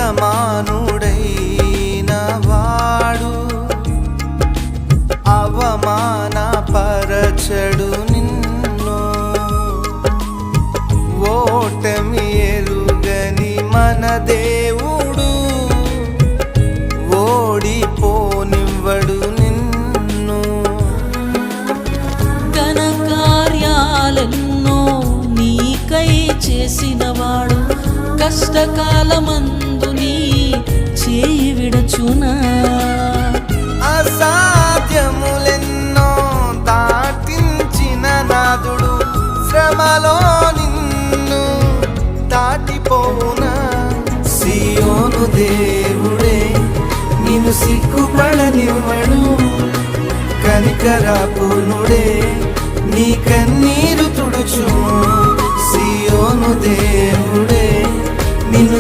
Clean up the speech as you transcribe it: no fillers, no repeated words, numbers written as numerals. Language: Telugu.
సమానుడైన వాడు అవమానపరచడు నిన్ను. ఓటమి ఎరుగని మన దేవుడు ఓడిపోనివ్వడు నిన్ను. ఘన కార్యాలెన్నో నీకై చేసినవాడు కష్టకాలమందు నీ చేయి విడచునా. అసాధ్యములెన్నో దాటించిన నాదుడు శ్రమలో నిన్ను దాటిపోవునా. సియోను దేవుడే నిన్ను సిగ్గుపడనివ్వడు, కనికరాపూర్ణుడే నీ కన్నీరు తుడుచు. సియోను దేవుడే నిన్ను